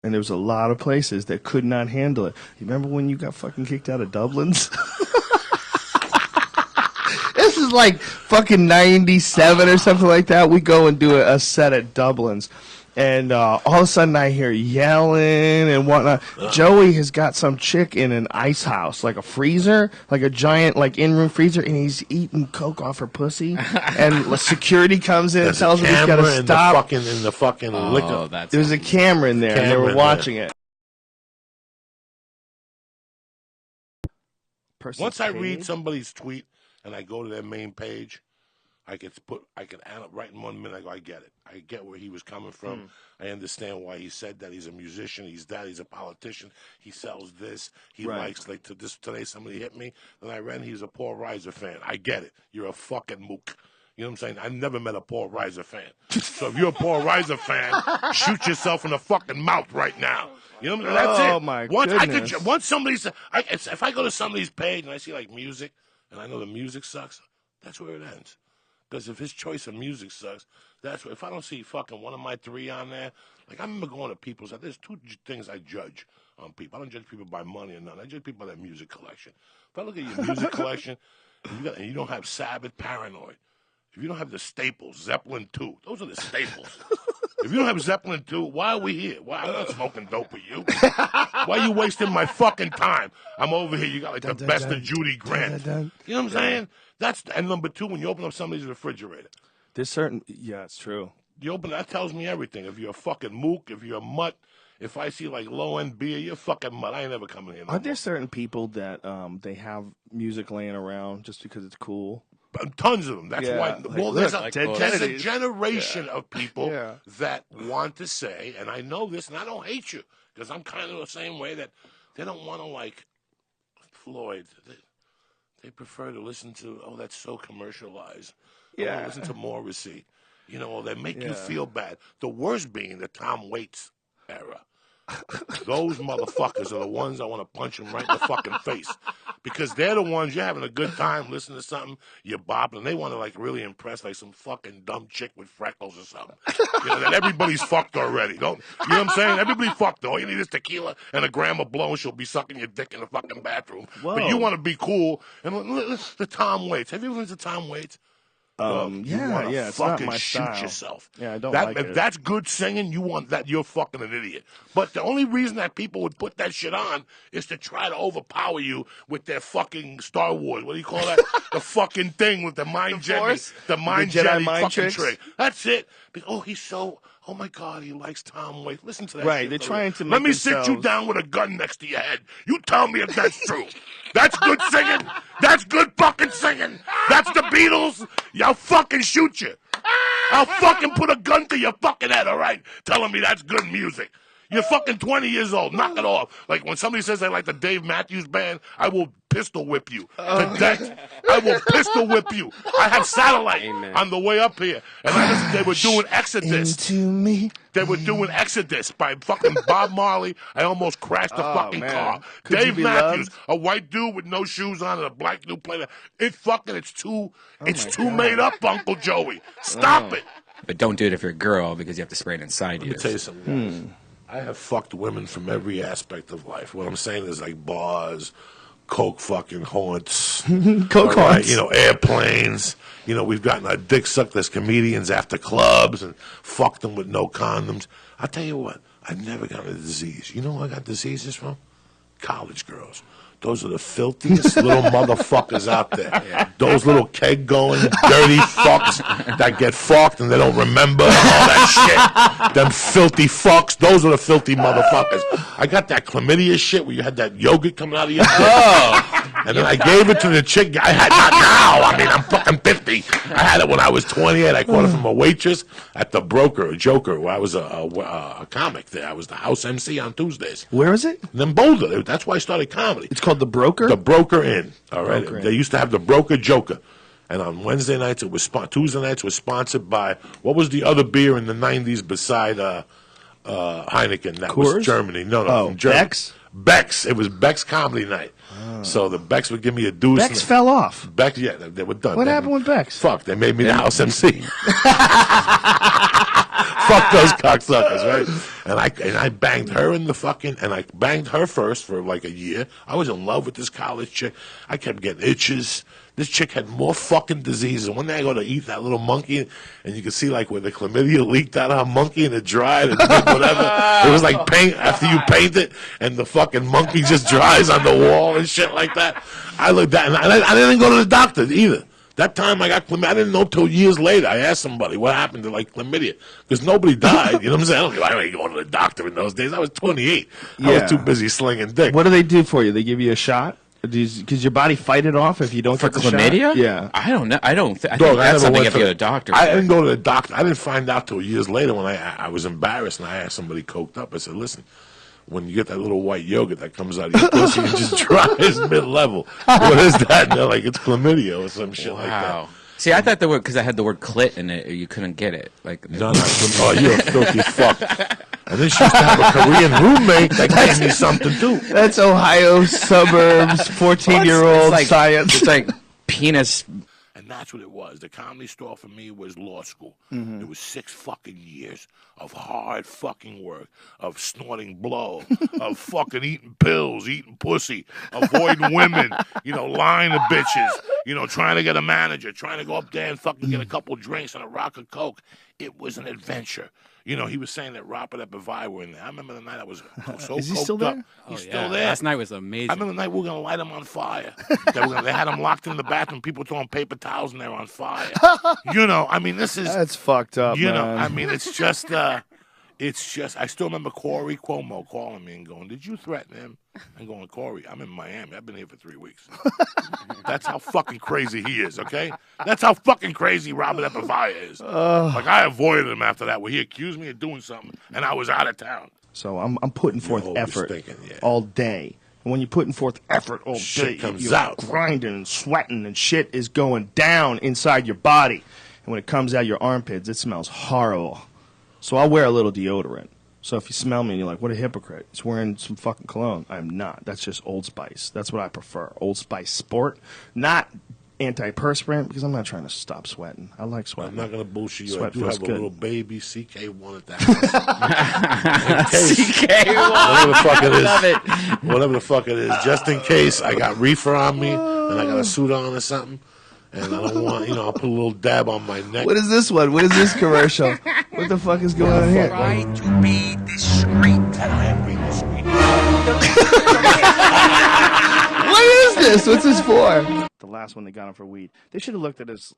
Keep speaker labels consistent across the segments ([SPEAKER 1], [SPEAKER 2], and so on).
[SPEAKER 1] And there was a lot of places that could not handle it. You remember when you got fucking kicked out of Dublin's? This is like fucking 97 or something like that. We go and do a set at Dublin's. And all of a sudden I hear yelling and whatnot. Joey has got some chick in an ice house, like a freezer, like a giant like in-room freezer, and he's eating Coke off her pussy. And security comes in and tells him he's got to stop.
[SPEAKER 2] In the fucking liquor.
[SPEAKER 1] There's a camera in there, and they were watching it.
[SPEAKER 2] Once I read somebody's tweet and I go to their main page, I can right in 1 minute. I go, I get it. I get where he was coming from. I understand why he said that. He's a musician. He's that. He's a politician. He sells this. He likes like today. Somebody hit me. Then I read he's a Paul Reiser fan. I get it. You're a fucking mook. You know what I'm saying? I've never met a Paul Reiser fan. So if you're a Paul Reiser fan, shoot yourself in the fucking mouth right now. You know what I'm saying? That's it.
[SPEAKER 1] Oh my goodness.
[SPEAKER 2] Once somebody's, if I go to somebody's page and I see like music, and I know the music sucks, that's where it ends. Because if his choice of music sucks, that's what. If I don't see fucking one of my three on there, like I remember going to people's. There's two things I judge on people. I don't judge people by money or nothing. I judge people by their music collection. If I look at your music collection, and you don't have Sabbath, Paranoid. If you don't have the staples, Zeppelin 2, those are the staples. If you don't have Zeppelin 2, why are we here? Why I'm not smoking dope with you? Why are you wasting my fucking time? I'm over here. You got like the best of Judy Grant. You know what I'm saying? And number two, when you open up somebody's refrigerator.
[SPEAKER 1] There's certain, it's true.
[SPEAKER 2] That tells me everything. If you're a fucking mook, if you're a mutt, if I see like low-end beer, you're a fucking mutt. I ain't never coming here no
[SPEAKER 1] Are there
[SPEAKER 2] more.
[SPEAKER 1] certain people that they have music laying around just because it's cool?
[SPEAKER 2] Tons of them. That's why. Well, there's a generation of people that want to say, and I know this, and I don't hate you, because I'm kind of the same way, that they don't want to like Floyd. They prefer to listen to, that's so commercialized. Yeah. Listen to Morrissey. You know, they make you feel bad. The worst being the Tom Waits era. Those motherfuckers are the ones I want to punch them right in the fucking face. Because they're the ones, you're having a good time listening to something, you're bopping, and they want to like really impress like some fucking dumb chick with freckles or something. You know, that everybody's fucked already. You know what I'm saying? Everybody fucked. All you need is tequila and a gram of blow and she'll be sucking your dick in the fucking bathroom. Whoa. But you want to be cool. And listen to Tom Waits. Have you ever listened to Tom Waits?
[SPEAKER 1] It's not my
[SPEAKER 2] shoot
[SPEAKER 1] style.
[SPEAKER 2] Yourself.
[SPEAKER 1] Yeah, I don't like it.
[SPEAKER 2] If that's good singing, you want that, you're fucking an idiot. But the only reason that people would put that shit on is to try to overpower you with their fucking Star Wars. What do you call that? The fucking thing with the mind Jedi fucking trick. That's it. He's so. Oh my God, he likes Tom Waits. Listen to that.
[SPEAKER 1] Right,
[SPEAKER 2] shit,
[SPEAKER 1] they're trying to.
[SPEAKER 2] Let me sit you down with a gun next to your head. You tell me if that's true. That's good singing. That's good fucking singing. That's the Beatles. I'll fucking shoot you. I'll fucking put a gun to your fucking head, all right? Telling me that's good music. You're fucking 20 years old. Knock it off. Like when somebody says they like the Dave Matthews Band, I will pistol whip you to death. I will pistol whip you. I have satellite on the way up here. And they were doing Exodus.
[SPEAKER 1] Into me.
[SPEAKER 2] They were doing Exodus by fucking Bob Marley. I almost crashed the fucking car. Dave Matthews, a white dude with no shoes on and a black dude playing. It's too made up, Uncle Joey. Stop it.
[SPEAKER 3] But don't do it if you're a girl because you have to spray it inside you.
[SPEAKER 2] Let me tell you something, guys. I have fucked women from every aspect of life. What I'm saying is like bars, coke fucking haunts,
[SPEAKER 1] coke haunts.
[SPEAKER 2] You know, airplanes. You know, we've gotten our dick sucked as comedians after clubs and fucked them with no condoms. I'll tell you what, I've never gotten a disease. You know where I got diseases from? College girls. Those are the filthiest little motherfuckers out there. Yeah. Those little keg-going, dirty fucks that get fucked and they don't remember all that shit. Them filthy fucks, those are the filthy motherfuckers. I got that chlamydia shit where you had that yogurt coming out of your dick. And then I gave it to the chick. I had not now. I mean, I'm fucking 50. I had it when I was 28. I caught it from a waitress at the Joker, where I was a comic there. I was the house MC on Tuesdays.
[SPEAKER 1] Where is it?
[SPEAKER 2] In Boulder. That's why I started comedy.
[SPEAKER 1] It's called The Broker?
[SPEAKER 2] The Broker Inn. All right. They used to have the Broker Joker. And on Wednesday nights, Tuesday nights was sponsored by, what was the other beer in the 90s beside Heineken? That
[SPEAKER 1] Coors?
[SPEAKER 2] was Germany. No, from Germany.
[SPEAKER 1] Beck's?
[SPEAKER 2] Beck's. It was Beck's Comedy Night. So the Beck's would give me a deuce.
[SPEAKER 1] Beck's fell off.
[SPEAKER 2] Beck's, they were done.
[SPEAKER 1] What happened with Beck's?
[SPEAKER 2] Fuck, they made me the house MC. Fuck those cocksuckers, right? And I banged her in the fucking, and I banged her first for like a year. I was in love with this college chick. I kept getting itches. This chick had more fucking diseases. One day I go to eat that little monkey, and you can see like where the chlamydia leaked out of her monkey, and it dried, and whatever. It was like paint after you paint it, and the fucking monkey just dries on the wall and shit like that. I looked at, and I didn't go to the doctor either. That time I got chlamydia. I didn't know till years later. I asked somebody what happened to like chlamydia because nobody died. You know what I'm saying? I ain't going to the doctor in those days. I was 28. I was too busy slinging dick.
[SPEAKER 1] What do they do for you? They give you a shot? Because your body fight it off if you don't get the
[SPEAKER 3] chlamydia?
[SPEAKER 1] Shot? Yeah.
[SPEAKER 3] I don't know. I think that's something you have to go to the doctor.
[SPEAKER 2] I didn't go to the doctor. I didn't find out till years later when I was embarrassed and I asked somebody coked up. I said, listen, when you get that little white yogurt that comes out of your pussy and just dries mid-level, what is that? And they're like, it's chlamydia or some shit like that.
[SPEAKER 3] See, I thought because I had the word clit in it, you couldn't get it. Like,
[SPEAKER 2] no, oh, you're a filthy fuck. And then she used to have a Korean roommate that gave me something too.
[SPEAKER 1] That's Ohio suburbs, 14-year-old science.
[SPEAKER 3] It's like penis.
[SPEAKER 2] And that's what it was. The Comedy Store for me was law school. Mm-hmm. It was 6 fucking years of hard fucking work, of snorting blow, of fucking eating pills, eating pussy, avoiding women, lying to bitches, trying to get a manager, trying to go up there and fucking get a couple drinks and a rock of coke. It was an adventure. He was saying that Robert and Bavai were in there. I remember the night I was so
[SPEAKER 1] Is he still
[SPEAKER 2] there?
[SPEAKER 1] There?
[SPEAKER 2] He's still there.
[SPEAKER 3] Last night was amazing.
[SPEAKER 2] I remember the night we were going to light him on fire. They had him locked in the bathroom. People throwing paper towels in there on fire. This is...
[SPEAKER 1] That's fucked up, man.
[SPEAKER 2] It's just... I still remember Corey Cuomo calling me and going, did you threaten him? I'm going, Corey, I'm in Miami. I've been here for 3 weeks. That's how fucking crazy he is, okay? That's how fucking crazy Robert Epivaya is. Like, I avoided him after that, where he accused me of doing something, and I was out of town.
[SPEAKER 1] So I'm putting forth effort all day. And when you're putting forth effort all day, you're
[SPEAKER 2] out.
[SPEAKER 1] grinding and sweating, and shit is going down inside your body. And when it comes out your armpits, it smells horrible. So I'll wear a little deodorant. So if you smell me and you're like, what a hypocrite, he's wearing some fucking cologne. I'm not. That's just Old Spice. That's what I prefer. Old Spice Sport. Not antiperspirant, because I'm not trying to stop sweating. I like sweating.
[SPEAKER 2] I'm not going to bullshit you.
[SPEAKER 1] Sweat
[SPEAKER 2] I do have
[SPEAKER 1] good.
[SPEAKER 2] a little baby CK1 at that house.
[SPEAKER 3] CK1.
[SPEAKER 2] Whatever the fuck it is.
[SPEAKER 3] Love it.
[SPEAKER 2] Whatever the fuck it is. Just in case I got reefer on me and I got a suit on or something. And I don't want, I'll put a little dab on my neck.
[SPEAKER 1] What is this one? What is this commercial? What the fuck is going on here?
[SPEAKER 4] Try to be discreet.
[SPEAKER 2] And I am being discreet.
[SPEAKER 1] What is this? What's this for? The last one they got him for weed. They should have looked at his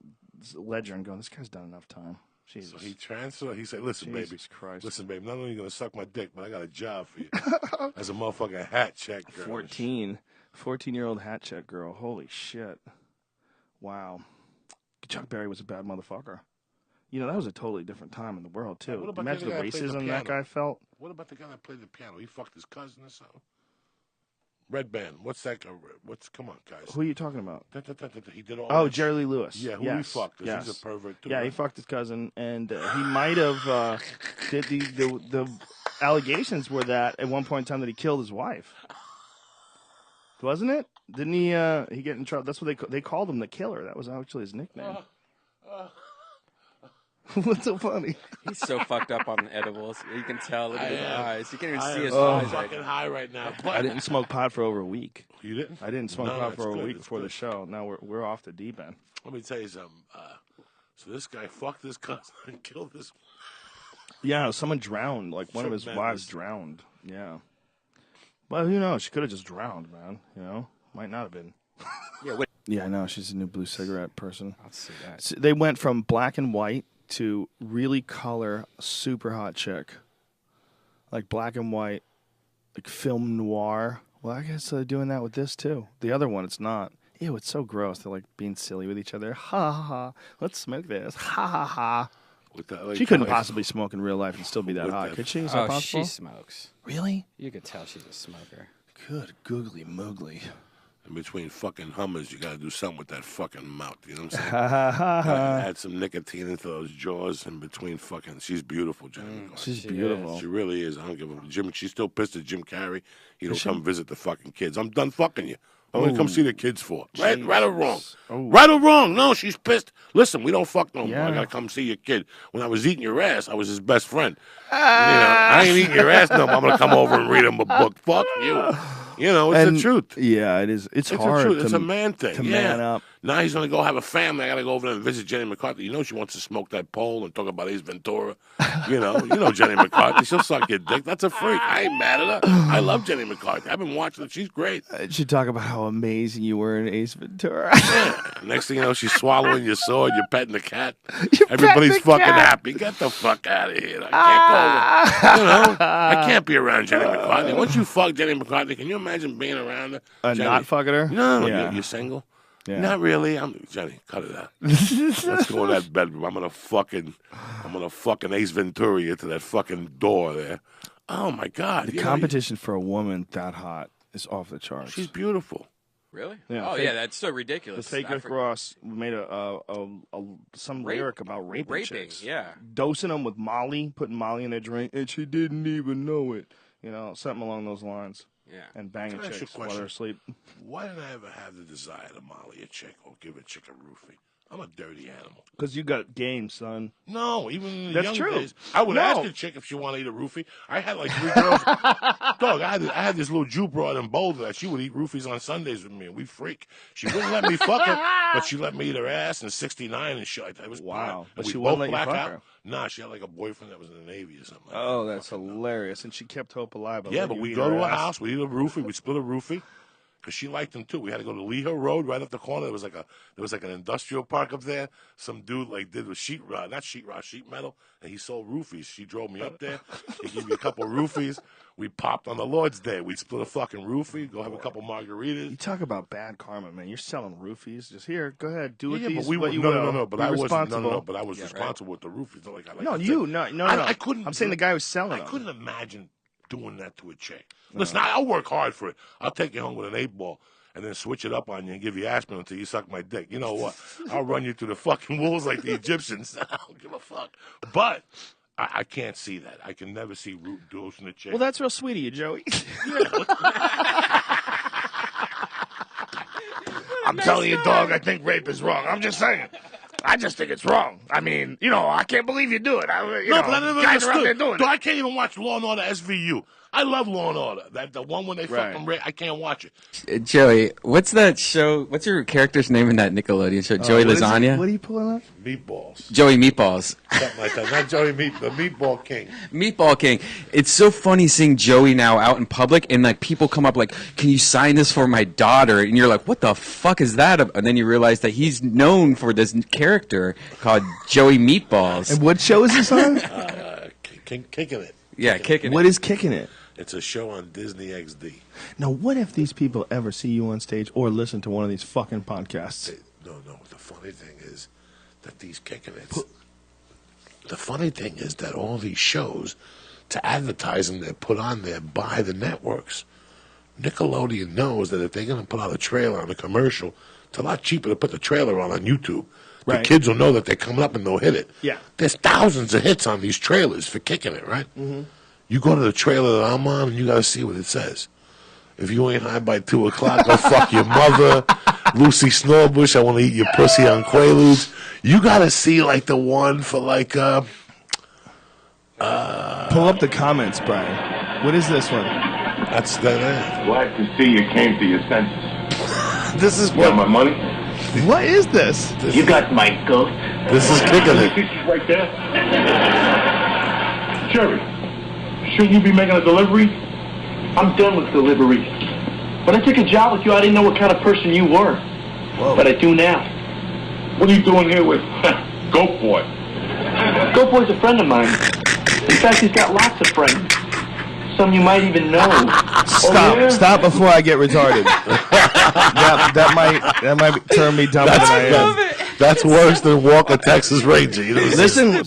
[SPEAKER 1] ledger and gone, this guy's done enough time. Jesus.
[SPEAKER 2] So he transferred. He said, listen,
[SPEAKER 1] Jesus
[SPEAKER 2] baby.
[SPEAKER 1] Christ.
[SPEAKER 2] Listen, baby. Not only are you going to suck my dick, but I got a job for you. As a motherfucking hat check girl.
[SPEAKER 1] 14-year-old hat check girl. Holy shit. Wow. Chuck Berry was a bad motherfucker. That was a totally different time in the world, too. Imagine the racism that guy felt.
[SPEAKER 2] What about the guy that played the piano? He fucked his cousin or something? Red Band. What's that guy? Come on, guys.
[SPEAKER 1] Who are you talking about?
[SPEAKER 2] He did all
[SPEAKER 1] Oh,
[SPEAKER 2] that
[SPEAKER 1] Jerry
[SPEAKER 2] shit.
[SPEAKER 1] Lee Lewis.
[SPEAKER 2] Yeah, who he fucked? He's a pervert, too.
[SPEAKER 1] Yeah,
[SPEAKER 2] right?
[SPEAKER 1] he fucked his cousin, and he might have... the allegations were that at one point in time that he killed his wife. Wasn't it? Didn't he get in trouble? That's what they called him, the killer. That was actually his nickname. What's so funny?
[SPEAKER 3] He's so fucked up on the edibles. You can tell. Look at his eyes. You can't even see his
[SPEAKER 2] eyes.
[SPEAKER 3] eyes.
[SPEAKER 2] I'm fucking high right now.
[SPEAKER 1] I didn't smoke pot for over a week.
[SPEAKER 2] You didn't?
[SPEAKER 1] I didn't smoke pot for a week before the show. Now we're off the deep end.
[SPEAKER 2] Let me tell you something. So this guy fucked his cousin and killed his...
[SPEAKER 1] Yeah, someone drowned. Like one of his wives drowned. Yeah. Well, who knows? She could have just drowned, man. Might not have been. Yeah, I know. She's a new blue cigarette person.
[SPEAKER 3] I'll see that.
[SPEAKER 1] So they went from black and white to really color, super hot chick. Like black and white, like film noir. Well, I guess they're doing that with this, too. The other one, it's not. Ew, it's so gross. They're like being silly with each other. Ha ha ha. Let's smoke this. Ha ha ha. She couldn't possibly smoke in real life and still be that hot, could she? Is that possible?
[SPEAKER 3] She smokes.
[SPEAKER 1] Really?
[SPEAKER 3] You could tell she's a smoker.
[SPEAKER 1] Good googly moogly.
[SPEAKER 2] In between fucking Hummers, you got to do something with that fucking mouth. You know what I'm saying? Add some nicotine into those jaws in between fucking. She's beautiful, Jenny.
[SPEAKER 1] She's beautiful.
[SPEAKER 2] She really is. I don't give a Jim. She's still pissed at Jim Carrey. He don't come visit the fucking kids. I'm done fucking you. I'm going to come see the kids for. Right or wrong? Right or wrong? No, she's pissed. Listen, we don't fuck no more. I got to come see your kid. When I was eating your ass, I was his best friend. I ain't eating your ass no more. I'm going to come over and read him a book. Fuck you. It's the truth.
[SPEAKER 1] Yeah, it is. It's hard.
[SPEAKER 2] The truth. It's a man thing.
[SPEAKER 1] To man up.
[SPEAKER 2] Now he's going to go have a family. I got to go over there and visit Jenny McCarthy. She wants to smoke that pole and talk about Ace Ventura. You know Jenny McCarthy. She'll suck your dick. That's a freak. I ain't mad at her. I love Jenny McCarthy. I've been watching her. She's great.
[SPEAKER 1] She talk about how amazing you were in Ace Ventura.
[SPEAKER 2] Next thing you know, she's swallowing your sword. You're petting the cat. Everybody's fucking happy. Get the fuck out of here. I can't go. I can't be around Jenny McCarthy. Once you fuck Jenny McCarthy, can you imagine being around her?
[SPEAKER 1] Not fucking her?
[SPEAKER 2] No, you're single. Yeah. Not really. Jenny, cut it out. Let's go in that bedroom. I'm gonna fucking Ace Ventura into that fucking door there. Oh my God!
[SPEAKER 1] The competition for a woman that hot is off the charts.
[SPEAKER 2] She's beautiful.
[SPEAKER 3] Really?
[SPEAKER 1] Yeah.
[SPEAKER 3] Oh yeah, that's so ridiculous.
[SPEAKER 1] The fake Ross made some lyric about raping chicks.
[SPEAKER 3] Yeah.
[SPEAKER 1] Dosing them with Molly, putting Molly in their drink, and she didn't even know it. Something along those lines.
[SPEAKER 3] Yeah.
[SPEAKER 1] And banging chicks while they're asleep.
[SPEAKER 2] Why didn't I ever have the desire to molly a chick or give a chick a roofie? I'm a dirty animal.
[SPEAKER 1] Because you got game, son.
[SPEAKER 2] No, even in the
[SPEAKER 1] That's
[SPEAKER 2] young
[SPEAKER 1] true.
[SPEAKER 2] days. I would ask a chick if she wanted to eat a roofie. I had like 3 girls. Dog, I had this little Jew broad in Boulder that she would eat roofies on Sundays with me, and we freak. She wouldn't let me fuck her, but she let me eat her ass in 69 and shit like that. It was
[SPEAKER 1] wow. But
[SPEAKER 2] we
[SPEAKER 1] she
[SPEAKER 2] both
[SPEAKER 1] wouldn't let you fuck
[SPEAKER 2] out.
[SPEAKER 1] her.
[SPEAKER 2] Nah, she had like a boyfriend that was in the Navy or something.
[SPEAKER 1] Oh, that's hilarious. And she kept hope alive.
[SPEAKER 2] Yeah, but we'd go to her house, we'd eat a roofie, we'd split a roofie. Because she liked them too. We had to go to Lee Hill Road, right up the corner. There was like an industrial park up there. Some dude did with sheet metal, and he sold roofies. She drove me up there. He gave me a couple roofies. We popped on the Lord's Day. We'd split a fucking roofie, go have a couple margaritas.
[SPEAKER 1] You talk about bad karma, man. You're selling roofies. Just here, go ahead, do it.
[SPEAKER 2] Yeah,
[SPEAKER 1] these.
[SPEAKER 2] But I was
[SPEAKER 1] Yeah,
[SPEAKER 2] responsible with the roofies.
[SPEAKER 1] No.
[SPEAKER 2] I couldn't.
[SPEAKER 1] I'm saying the guy was selling them.
[SPEAKER 2] I couldn't imagine doing that to a chick. Listen, I'll work hard for it. I'll take you home with an 8-ball and then switch it up on you and give you aspirin until you suck my dick. You know what? I'll run you through the fucking walls like the Egyptians. I don't give a fuck. But I can't see that. I can never see root dosing a chick.
[SPEAKER 1] Well, that's real sweet of you, Joey.
[SPEAKER 2] I'm telling you, dog, I think rape is wrong. I'm just saying. I just think it's wrong. I mean, I can't believe you do it. But I never understood. I can't even watch Law and Order SVU. I love Law and Order. The one when they fucking rape, I can't watch it.
[SPEAKER 3] Joey, what's that show? What's your character's name in that Nickelodeon show? Joey Lasagna?
[SPEAKER 1] What are you pulling up?
[SPEAKER 2] Meatballs.
[SPEAKER 3] Joey Meatballs.
[SPEAKER 2] Something like that. Not Joey the Meatball King.
[SPEAKER 3] Meatball King. It's so funny seeing Joey now out in public, and like people come up like, "Can you sign this for my daughter?" And you're like, "What the fuck is that?" And then you realize that he's known for this character called Joey Meatballs.
[SPEAKER 1] And what show is this on?
[SPEAKER 2] Kicking It.
[SPEAKER 3] Yeah, Kicking It.
[SPEAKER 1] What is Kicking It?
[SPEAKER 2] It's a show on Disney XD.
[SPEAKER 1] Now, what if these people ever see you on stage or listen to one of these fucking podcasts?
[SPEAKER 2] No. The funny thing is that these Kicking It's. The funny thing is that all these shows, to advertise them, they're put on there by the networks. Nickelodeon knows that if they're going to put out a trailer on a commercial, it's a lot cheaper to put the trailer on YouTube. The kids will know that they're coming up and they'll hit it.
[SPEAKER 1] Yeah.
[SPEAKER 2] There's thousands of hits on these trailers for Kicking It, right? Mm-hmm. You go to the trailer that I'm on, and you got to see what it says. If you ain't high by 2 o'clock, go fuck your mother. Lucy Snorbush, I want to eat your pussy on Quaaludes. You got to see, like, the one for, like,
[SPEAKER 1] pull up the comments, Brian. What is this one?
[SPEAKER 2] That's that.
[SPEAKER 5] Glad to see you came to your senses.
[SPEAKER 2] This is
[SPEAKER 5] You got my money?
[SPEAKER 1] What is this?
[SPEAKER 5] You got my goat?
[SPEAKER 2] This is Kicking It.
[SPEAKER 5] Pictures right there. Jerry, shouldn't you be making a delivery? I'm done with deliveries. When I took a job with you, I didn't know what kind of person you were. Whoa. But I do now. What are you doing here with Goat Boy? Goat Boy's a friend of mine. In fact, he's got lots of friends. Some you might even know.
[SPEAKER 1] Stop before I get retarded. that might turn me dumber than I am.
[SPEAKER 2] That's worse than Walker, Texas Ranger.
[SPEAKER 1] Listen,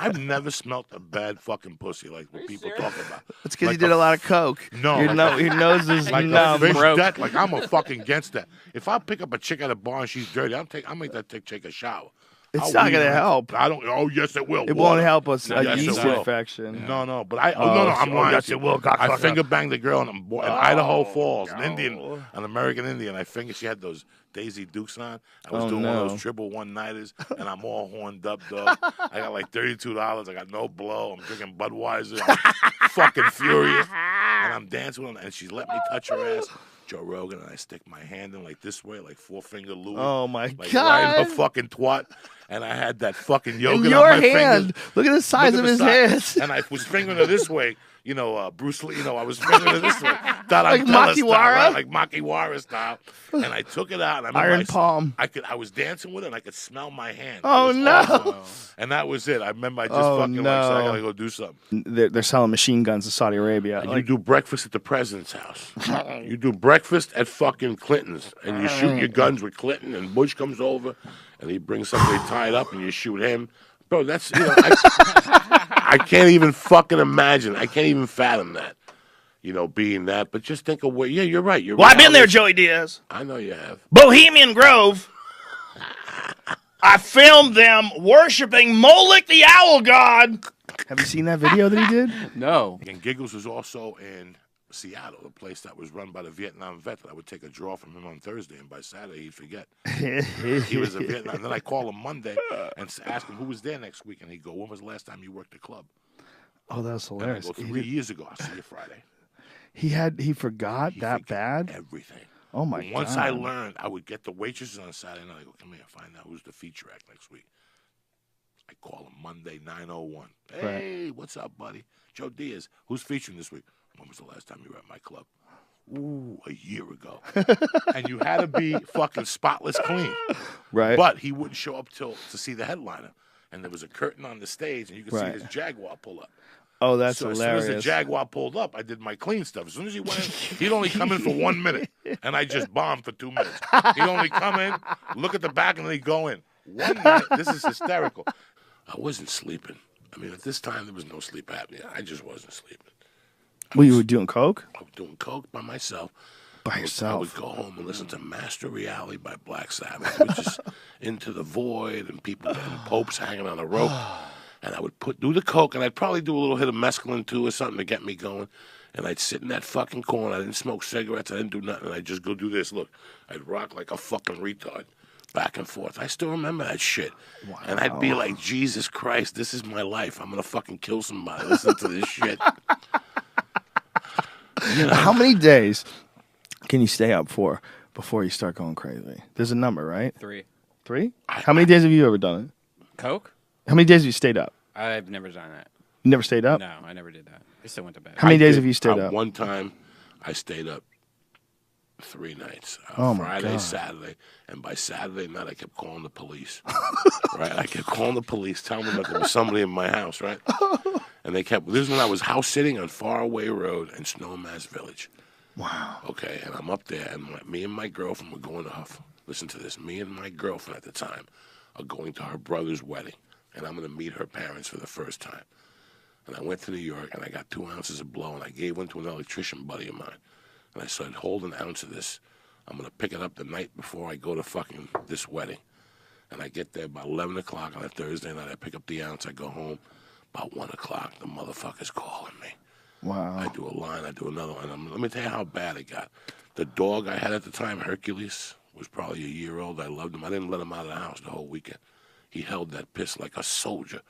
[SPEAKER 2] I've never smelt a bad fucking pussy like what people talk about.
[SPEAKER 1] It's because he did a lot of coke.
[SPEAKER 2] No,
[SPEAKER 1] your nose is numb.
[SPEAKER 2] Like I'm a fucking against that. If I pick up a chick at a bar and she's dirty, I'll make that chick take a shower.
[SPEAKER 1] It's not going to help.
[SPEAKER 2] I don't. Oh, yes, it will.
[SPEAKER 1] It won't help us.
[SPEAKER 2] Yes,
[SPEAKER 1] Yeast
[SPEAKER 2] it will.
[SPEAKER 1] infection.
[SPEAKER 2] No. But I'm lying.
[SPEAKER 1] Yes, it will.
[SPEAKER 2] I finger banged a girl in Idaho Falls, an American Indian. I fingered. She had those Daisy Dukes on. I was doing one of those triple one-nighters, and I'm all horned up, dog. I got like $32. I got no blow. I'm drinking Budweiser. I'm fucking furious. And I'm dancing with her, and she let me touch her ass. Joe Rogan, and I stick my hand in like this way, like four-finger Louis.
[SPEAKER 1] Oh, my
[SPEAKER 2] God.
[SPEAKER 1] God.
[SPEAKER 2] Right in her fucking twat. And I had that fucking yogurt
[SPEAKER 1] in your
[SPEAKER 2] on my
[SPEAKER 1] hand.
[SPEAKER 2] fingers.
[SPEAKER 1] Look at the size of his hands.
[SPEAKER 2] And I was fingering her this way. Bruce Lee, I was fingering her this way.
[SPEAKER 1] Like Makiwara?
[SPEAKER 2] Right? Like Makiwara style. And I took it out. And
[SPEAKER 1] Iron palm.
[SPEAKER 2] I was dancing with it, and I could smell my hand.
[SPEAKER 1] Oh, no.
[SPEAKER 2] Awesome. And that was it. I remember I just said, I got to go do something.
[SPEAKER 1] They're selling machine guns in Saudi Arabia.
[SPEAKER 2] And you do breakfast at the president's house. You do breakfast at fucking Clinton's. And you shoot your guns with Clinton, and Bush comes over, and he brings somebody tied up, and you shoot him. Bro, that's, I can't even fucking imagine. I can't even fathom that, being that. But just think of yeah, you're right.
[SPEAKER 6] Well, I've been there, Joey Diaz.
[SPEAKER 2] I know you have.
[SPEAKER 6] Bohemian Grove. I filmed them worshiping Moloch the owl god.
[SPEAKER 1] Have you seen that video that he did?
[SPEAKER 3] No.
[SPEAKER 2] And Giggles was also in Seattle, a place that was run by the Vietnam vet that I would take a draw from him on Thursday, and by Saturday he'd forget. He was in Vietnam. And then I call him Monday and ask him who was there next week, and he'd go, "When was the last time you worked the club?"
[SPEAKER 1] Oh, that was hilarious.
[SPEAKER 2] And I go, 3 years ago. I'll see you Friday.
[SPEAKER 1] He forgot that bad?
[SPEAKER 2] Everything.
[SPEAKER 1] Oh, my God.
[SPEAKER 2] Once I learned, I would get the waitresses on Saturday night. I go, "Come here, find out who's the feature act next week." I call him Monday, 9:01. "Hey, what's up, buddy? Joe Diaz. Who's featuring this week?" "When was the last time you were at my club?" "Ooh, a year ago." And you had to be fucking spotless clean.
[SPEAKER 1] Right.
[SPEAKER 2] But he wouldn't show up to see the headliner. And there was a curtain on the stage, and you could see his Jaguar pull up.
[SPEAKER 1] Oh, that's
[SPEAKER 2] hilarious.
[SPEAKER 1] As
[SPEAKER 2] soon as the Jaguar pulled up, I did my clean stuff. As soon as he went in, he'd only come in for 1 minute, and I just bombed for 2 minutes. He'd only come in, look at the back, and then he'd go in. One night, this is hysterical. I wasn't sleeping. I mean, at this time, there was no sleep apnea. I just wasn't sleeping.
[SPEAKER 1] You were doing coke?
[SPEAKER 2] I was doing coke by myself.
[SPEAKER 1] By yourself?
[SPEAKER 2] I would go home and listen to Master Reality by Black Sabbath, which is Into the Void, and people and popes hanging on a rope. And I would do the coke, and I'd probably do a little hit of mescaline, too, or something to get me going. And I'd sit in that fucking corner. I didn't smoke cigarettes. I didn't do nothing. I'd just go do this. Look, I'd rock like a fucking retard. Back and forth. I still remember that shit. Wow. And I'd be like, Jesus Christ, this is my life. I'm going to fucking kill somebody. Listen to this shit.
[SPEAKER 1] How many days can you stay up for before you start going crazy? There's a number, right?
[SPEAKER 3] 3.
[SPEAKER 1] 3? How many days have you ever done it?
[SPEAKER 3] Coke?
[SPEAKER 1] How many days have you stayed up?
[SPEAKER 3] I've never done that.
[SPEAKER 1] You never stayed up?
[SPEAKER 3] No, I never did that. I still went to bed.
[SPEAKER 1] How many days have you stayed up?
[SPEAKER 2] One time, I stayed up 3 nights. Friday, Saturday, and by Saturday night, I kept calling the police. Right? I kept calling the police, telling them that there was somebody in my house, right? And this is when I was house sitting on Faraway Road in Snowmass Village.
[SPEAKER 1] Wow.
[SPEAKER 2] Okay, and I'm up there, and me and my girlfriend were going to listen to this. Me and my girlfriend at the time are going to her brother's wedding, and I'm going to meet her parents for the first time. And I went to New York, and I got 2 ounces of blow, and I gave one to an electrician buddy of mine. And I said, hold an ounce of this. I'm going to pick it up the night before I go to fucking this wedding. And I get there about 11 o'clock on a Thursday night. I pick up the ounce. I go home. About 1 o'clock, the motherfucker's calling me.
[SPEAKER 1] Wow.
[SPEAKER 2] I do a line. I do another one. Let me tell you how bad it got. The dog I had at the time, Hercules, was probably a year old. I loved him. I didn't let him out of the house the whole weekend. He held that piss like a soldier.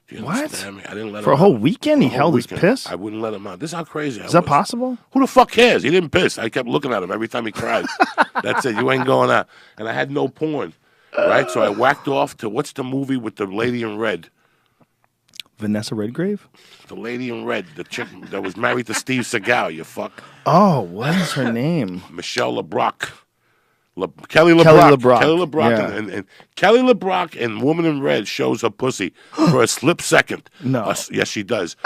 [SPEAKER 2] Do you understand me? I didn't let him
[SPEAKER 1] for a whole weekend. He held his piss.
[SPEAKER 2] I wouldn't let him out. This is how crazy I was.
[SPEAKER 1] Is that possible?
[SPEAKER 2] Who the fuck cares? He didn't piss. I kept looking at him every time he cried. That's it. You ain't going out. And I had no porn, right? So I whacked off to what's the movie with the lady in red?
[SPEAKER 1] Vanessa Redgrave?
[SPEAKER 2] The lady in red, the chick that was married to Steve Seagal. You fuck.
[SPEAKER 1] Oh, what is her name?
[SPEAKER 2] Michelle LeBrock. Kelly LeBrock. Kelly LeBrock.
[SPEAKER 1] Yeah.
[SPEAKER 2] And Kelly LeBrock in Woman in Red shows her pussy for a slip second.
[SPEAKER 1] No.
[SPEAKER 2] Yes, she does.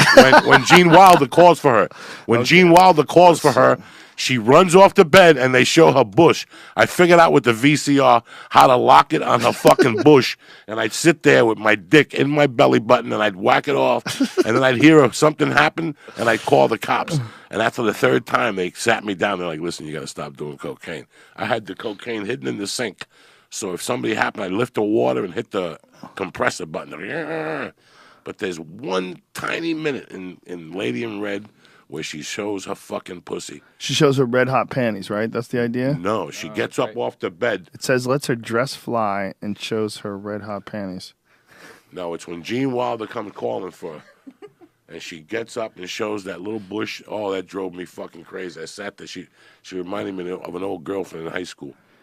[SPEAKER 2] When Gene Wilder calls for her. When Gene Wilder calls for her, she runs off the bed and they show her bush. I figured out with the VCR how to lock it on her fucking bush. And I'd sit there with my dick in my belly button and I'd whack it off. And then I'd hear something happen and I'd call the cops. And after the 3rd time, they sat me down. They're like, listen, you got to stop doing cocaine. I had the cocaine hidden in the sink So if somebody happened, I lift the water and hit the compressor button. But there's one tiny minute in Lady in Red where she shows her fucking pussy.
[SPEAKER 1] She shows her red hot panties, right? That's the idea?
[SPEAKER 2] No, she gets up off the bed.
[SPEAKER 1] It says lets her dress fly and shows her red hot panties.
[SPEAKER 2] No, it's when Gene Wilder comes calling for her. And she gets up and shows that little bush. Oh, that drove me fucking crazy. I sat there. She reminded me of an old girlfriend in high school.